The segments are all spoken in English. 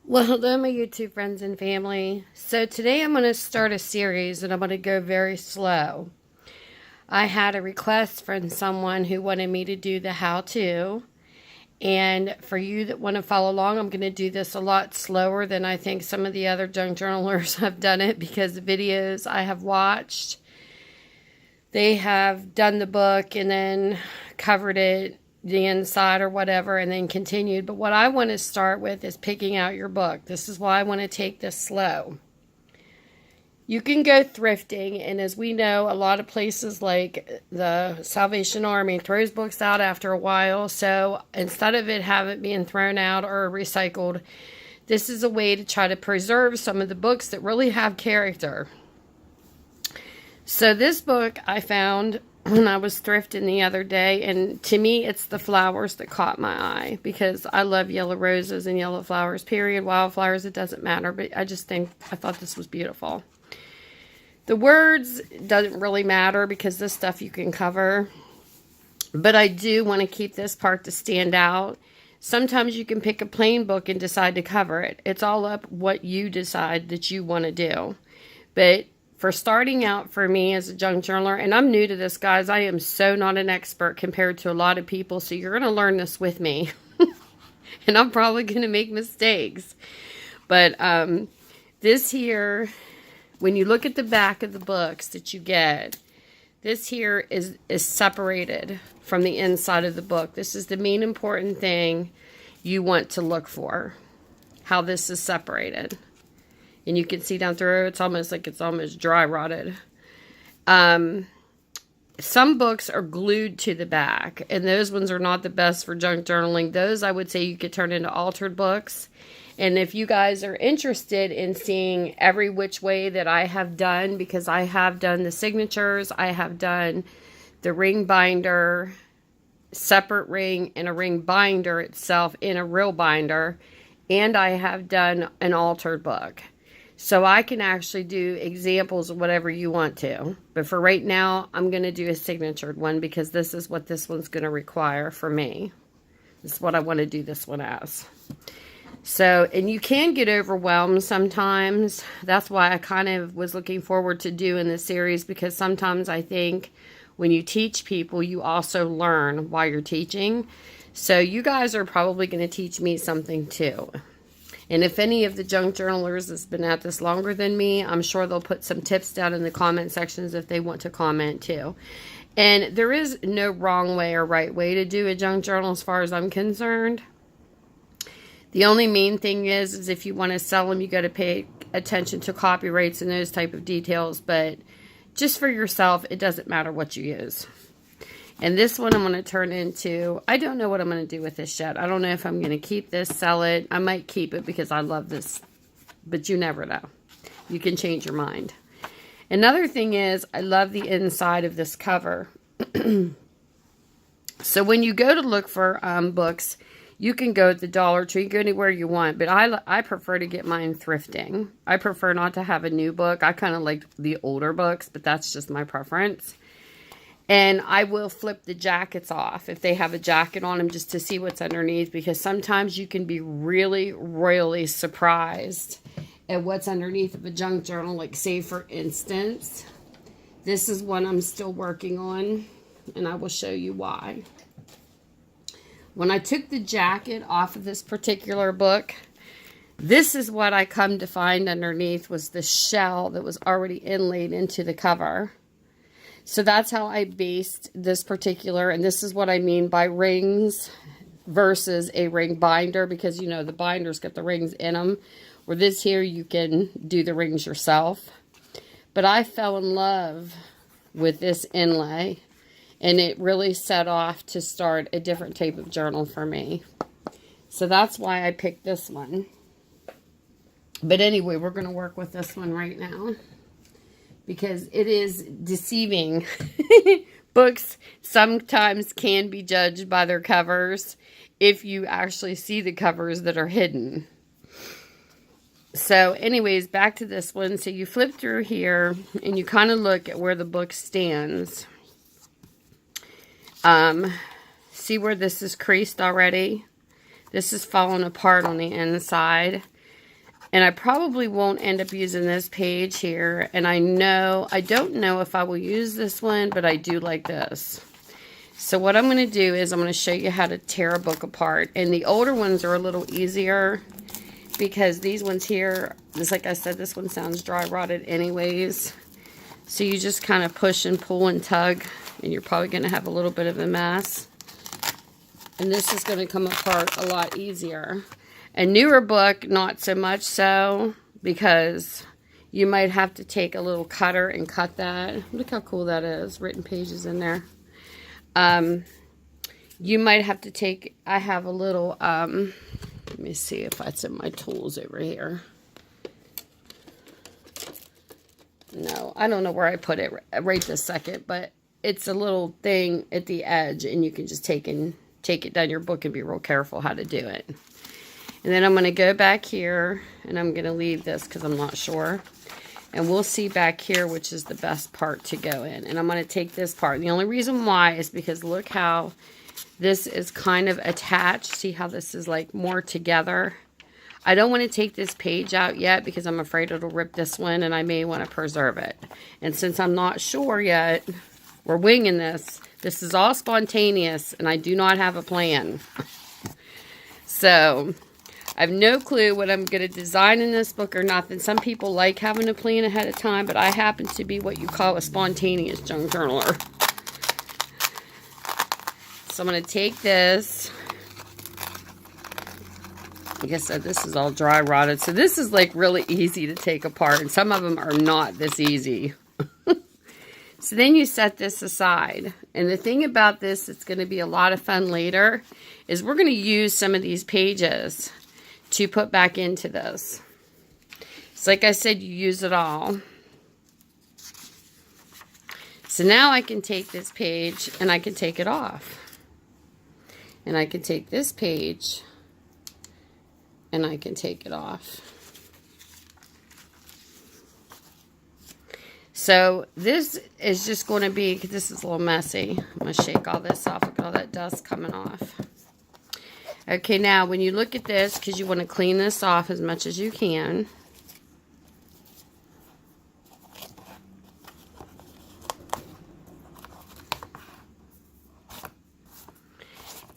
Well, hello, my YouTube friends and family. So, today I'm going to start a series and I'm going to go very slow. I had a request from someone who wanted me to do the how to. And for you that want to follow along, I'm going to do this a lot slower than I think some of the other junk journalers have done it, because the videos I have watched, they have done the book and then covered it, the inside or whatever, and then continued. But what I want to start with is picking out your book. This is why I want to take this slow. You can go thrifting, and as we know, a lot of places like the Salvation Army throws books out after a while. So instead of it having being thrown out or recycled, this is a way to try to preserve some of the books that really have character. So this book I found when I was thrifting the other day, and to me it's the flowers that caught my eye, because I love yellow roses and yellow flowers, period. Wildflowers, it doesn't matter, but I thought this was beautiful. The words doesn't really matter because this stuff you can cover, but I do want to keep this part to stand out. Sometimes you can pick a plain book and decide to cover it. It's all up what you decide that you want to do. But for starting out for me as a junk journaler, and I'm new to this, guys, I am so not an expert compared to a lot of people, so you're going to learn this with me. And I'm probably going to make mistakes. But this here, when you look at the back of the books that you get, this here is separated from the inside of the book. This is the main important thing you want to look for, how this is separated. And you can see down through, it's almost dry rotted. Some books are glued to the back, and those ones are not the best for junk journaling. Those, I would say, you could turn into altered books. And if you guys are interested in seeing every which way that I have done, because I have done the signatures, I have done the ring binder, separate ring, and a ring binder itself in a real binder, and I have done an altered book. So I can actually do examples of whatever you want to. But for right now, I'm going to do a signatured one, because this is what this one's going to require for me. This is what I want to do this one as. So, and you can get overwhelmed sometimes. That's why I kind of was looking forward to doing this series, because sometimes I think when you teach people, you also learn while you're teaching. So you guys are probably going to teach me something too. And if any of the junk journalers has been at this longer than me, I'm sure they'll put some tips down in the comment sections if they want to comment too. And there is no wrong way or right way to do a junk journal as far as I'm concerned. The only main thing is if you want to sell them, you got to pay attention to copyrights and those type of details. But just for yourself, it doesn't matter what you use. And this one I'm going to turn into, I don't know what I'm going to do with this yet. I don't know if I'm going to keep this, sell it. I might keep it because I love this, but you never know. You can change your mind. Another thing is, I love the inside of this cover. So when you go to look for books, you can go to the Dollar Tree, go anywhere you want, but I prefer to get mine thrifting. I prefer not to have a new book. I kind of like the older books, but that's just my preference. And I will flip the jackets off if they have a jacket on them, just to see what's underneath, because sometimes you can be really royally surprised at what's underneath of a junk journal. Like, say for instance, this is one I'm still working on, and I will show you why. When I took the jacket off of this particular book, this is what I come to find underneath was the shell that was already inlaid into the cover. So that's how I based this particular, and this is what I mean by rings versus a ring binder, because, you know, the binders got the rings in them, where this here you can do the rings yourself. But I fell in love with this inlay, and it really set off to start a different type of journal for me. So that's why I picked this one. But anyway, we're going to work with this one right now, because it is deceiving. Books sometimes can be judged by their covers if you actually see the covers that are hidden. So anyways, back to this one. So you flip through here and you kind of look at where the book stands. See where this is creased already? This is falling apart on the inside. And I probably won't end up using this page here. And I don't know if I will use this one, but I do like this. So what I'm going to do is I'm going to show you how to tear a book apart. And the older ones are a little easier because these ones here, just like I said, this one sounds dry rotted anyways. So you just kind of push and pull and tug, and you're probably going to have a little bit of a mess. And this is going to come apart a lot easier. A newer book, not so much so, because you might have to take a little cutter and cut that. Look how cool that is, written pages in there. You might have to take, I have a little, let me see if that's in my tools over here. No, I don't know where I put it right this second, but it's a little thing at the edge, and you can just take it down your book and be real careful how to do it. And then I'm going to go back here, and I'm going to leave this because I'm not sure. And we'll see back here which is the best part to go in. And I'm going to take this part. And the only reason why is because look how this is kind of attached. See how this is like more together? I don't want to take this page out yet because I'm afraid it'll rip this one, and I may want to preserve it. And since I'm not sure yet, we're winging this. This is all spontaneous, and I do not have a plan. So I have no clue what I'm going to design in this book or nothing. Some people like having a plan ahead of time, but I happen to be what you call a spontaneous junk journaler. So I'm going to take this. Like I said, this is all dry rotted. So this is like really easy to take apart, and some of them are not this easy. So then you set this aside. And the thing about this, it's going to be a lot of fun later, is we're going to use some of these pages to put back into this. So like I said, you use it all. So now I can take this page and I can take it off. And I can take this page and I can take it off. So this is just going to be, because this is a little messy. I'm going to shake all this off. Look at all that dust coming off. Okay, now when you look at this, because you want to clean this off as much as you can.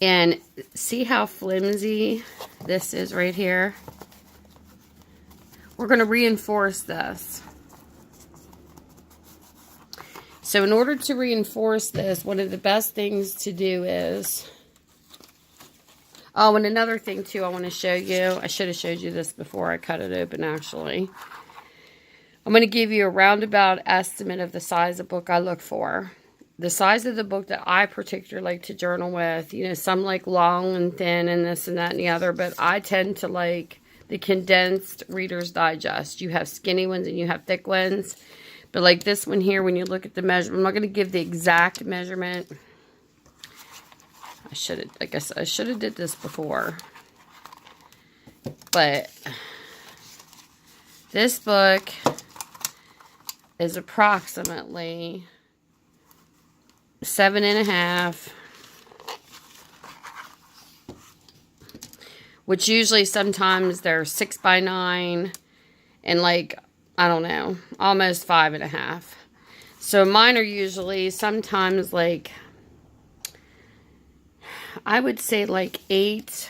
And see how flimsy this is right here? We're going to reinforce this. So in order to reinforce this, one of the best things to do is... Oh, and another thing too I want to show you. I should have showed you this before I cut it open actually. I'm going to give you a roundabout estimate of the size of book I look for. The size of the book that I particularly like to journal with. You know, some like long and thin and this and that and the other. But I tend to like the condensed Reader's Digest. You have skinny ones and you have thick ones. But like this one here, when you look at the measurement, I'm not going to give the exact measurement. I guess I should have did this before. But this book is approximately 7.5, which usually sometimes they're 6 by 9 and like, I don't know, almost 5.5. So mine are usually sometimes like, I would say like 8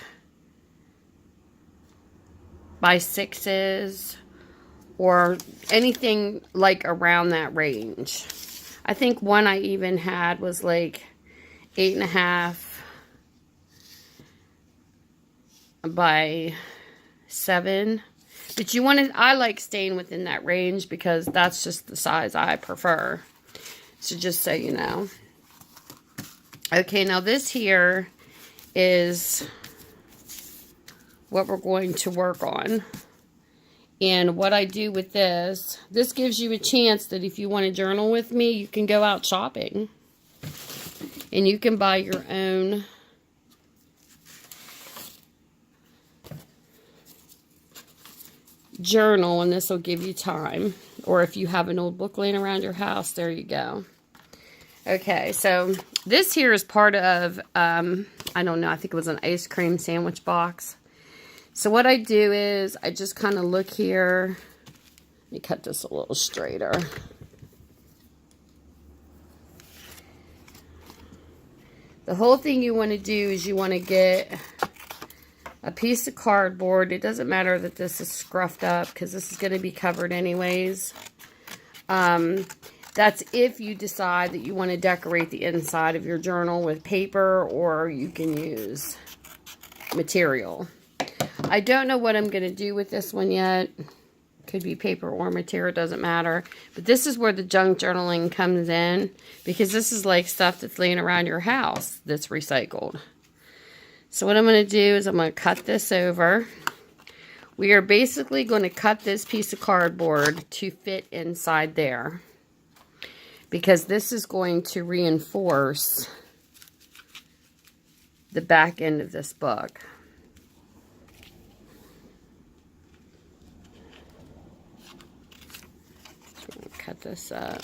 by 6s or anything like around that range. I think one I even had was like 8.5 by 7. But you want to, I like staying within that range because that's just the size I prefer. So just so you know. Okay, now this here is what we're going to work on. And what I do with this gives you a chance that if you want to journal with me, you can go out shopping. And you can buy your own journal, and this will give you time. Or if you have an old book laying around your house, there you go. Okay, so this here is part of, I don't know, I think it was an ice cream sandwich box. So what I do is I just kind of look here. Let me cut this a little straighter. The whole thing you want to do is you want to get a piece of cardboard. It doesn't matter that this is scruffed up because this is going to be covered anyways. That's if you decide that you want to decorate the inside of your journal with paper, or you can use material. I don't know what I'm going to do with this one yet. Could be paper or material, doesn't matter. But this is where the junk journaling comes in, because this is like stuff that's laying around your house that's recycled. So what I'm going to do is I'm going to cut this over. We are basically going to cut this piece of cardboard to fit inside there, because this is going to reinforce the back end of this book. Cut this up.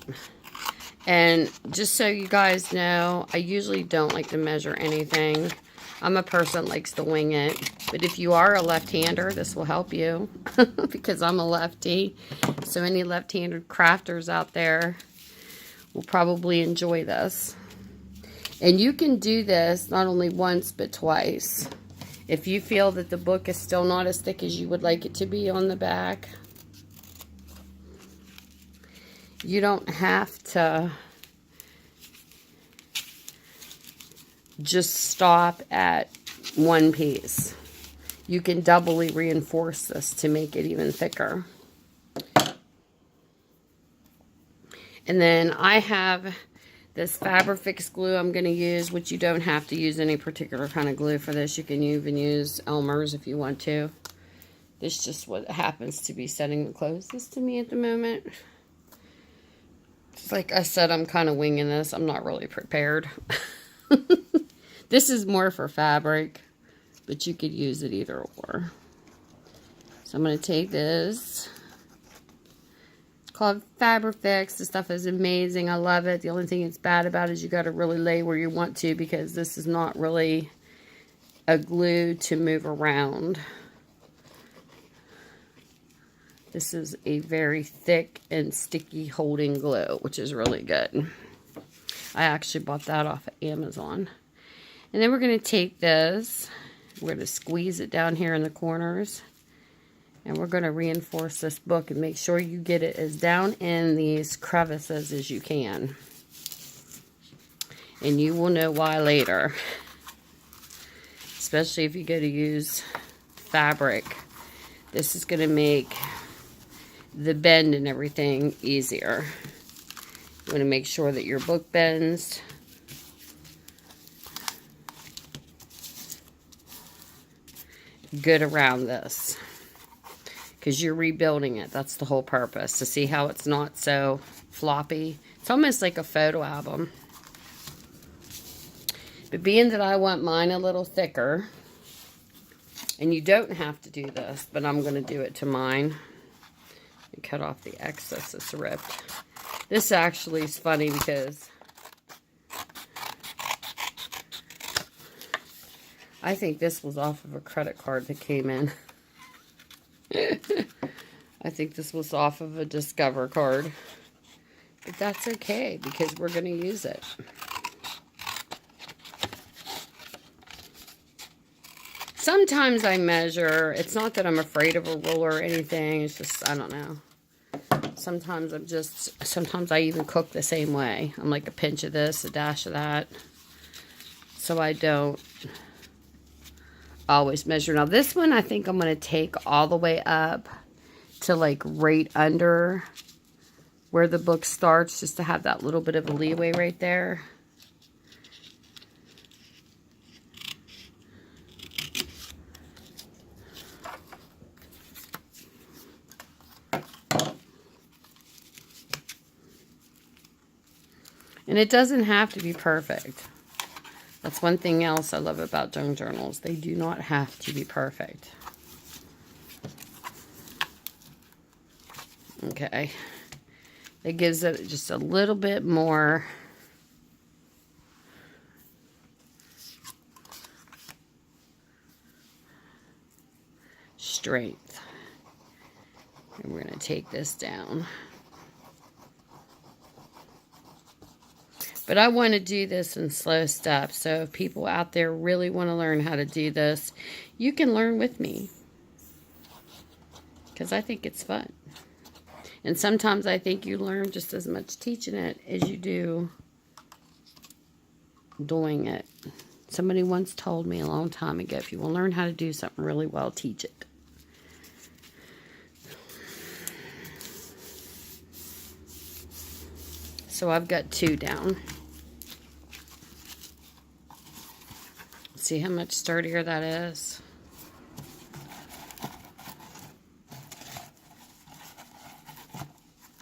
And just so you guys know, I usually don't like to measure anything. I'm a person that likes to wing it. But if you are a left-hander, this will help you because I'm a lefty. So any left-handed crafters out there will probably enjoy this. And you can do this not only once but twice. If you feel that the book is still not as thick as you would like it to be on the back, you don't have to just stop at one piece. You can doubly reinforce this to make it even thicker. And then I have this Fabrifix glue I'm going to use, which you don't have to use any particular kind of glue for this. You can even use Elmer's if you want to. This is just what happens to be setting the closest to me at the moment. Like I said, I'm kind of winging this. I'm not really prepared. This is more for fabric, but you could use it either or. So I'm going to take this. It's called Fabrifix. This stuff is amazing. I love it. The only thing that's bad about it is you got to really lay where you want to, because this is not really a glue to move around. This is a very thick and sticky holding glue, which is really good. I actually bought that off of Amazon. And then we're going to take this, we're going to squeeze it down here in the corners, and we're going to reinforce this book and make sure you get it as down in these crevices as you can. And you will know why later, especially if you go to use fabric. This is going to make the bend and everything easier. You want to make sure that your book bends. Good around this, because you're rebuilding it. That's the whole purpose, to see how it's not so floppy. It's almost like a photo album. But being that I want mine a little thicker, and you don't have to do this, but I'm going to do it to mine. And cut off the excess that's ripped. This actually is funny because I think this was off of a credit card that came in. I think this was off of a Discover card. But that's okay, because we're going to use it. Sometimes I measure. It's not that I'm afraid of a ruler or anything. It's just, I don't know. Sometimes I even cook the same way. I'm like a pinch of this, a dash of that. So I don't always measure. Now this one I think I'm going to take all the way up to like right under where the book starts, just to have that little bit of a leeway right there. And it doesn't have to be perfect. That's one thing else I love about junk journals. They do not have to be perfect. Okay. It gives it just a little bit more strength. And we're going to take this down. But I want to do this in slow steps. So if people out there really want to learn how to do this, you can learn with me. Because I think it's fun. And sometimes I think you learn just as much teaching it as you do doing it. Somebody once told me a long time ago, if you want to learn how to do something really well, teach it. So I've got 2 down. See how much sturdier that is?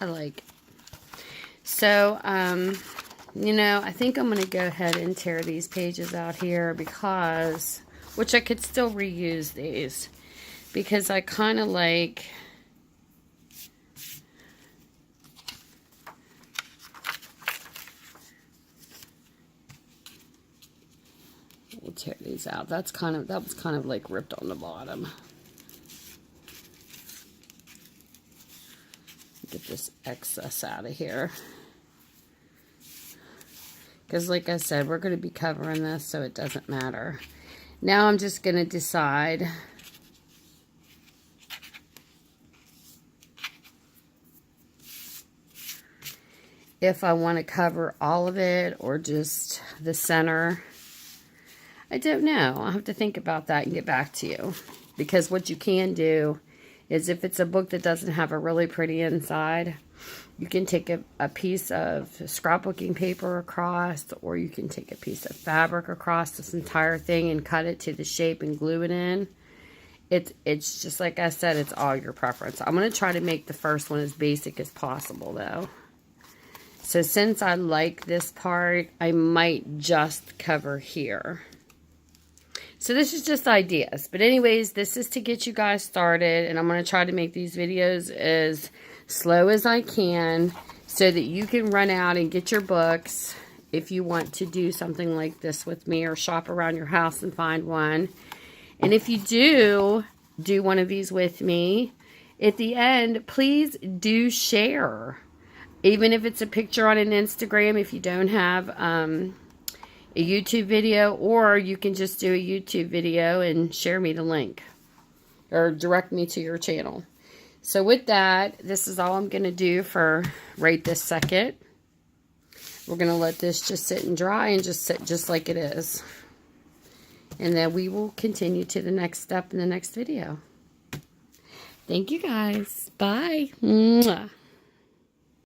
I like it. So, you know, I think I'm going to go ahead and tear these pages out here because, which I could still reuse these, because I kind of like, we'll tear these out. That was kind of like ripped on the bottom. Get this excess out of here. Because like I said, we're going to be covering this, so it doesn't matter. Now I'm just going to decide if I want to cover all of it or just the center. I don't know. I'll have to think about that and get back to you. Because what you can do is if it's a book that doesn't have a really pretty inside, you can take a piece of scrapbooking paper across, or you can take a piece of fabric across this entire thing and cut it to the shape and glue it in. It's just like I said, it's all your preference. I'm going to try to make the first one as basic as possible though. So since I like this part, I might just cover here. So this is just ideas. But anyways, this is to get you guys started. And I'm going to try to make these videos as slow as I can so that you can run out and get your books if you want to do something like this with me or shop around your house and find one. And if you do one of these with me, at the end, please do share. Even if it's a picture on an Instagram, if you don't have a YouTube video, or you can just do a YouTube video and share me the link or direct me to your channel. So with that, this is all I'm going to do for right this second. We're going to let this just sit and dry and just sit just like it is. And then we will continue to the next step in the next video. Thank you guys. Bye. Mwah.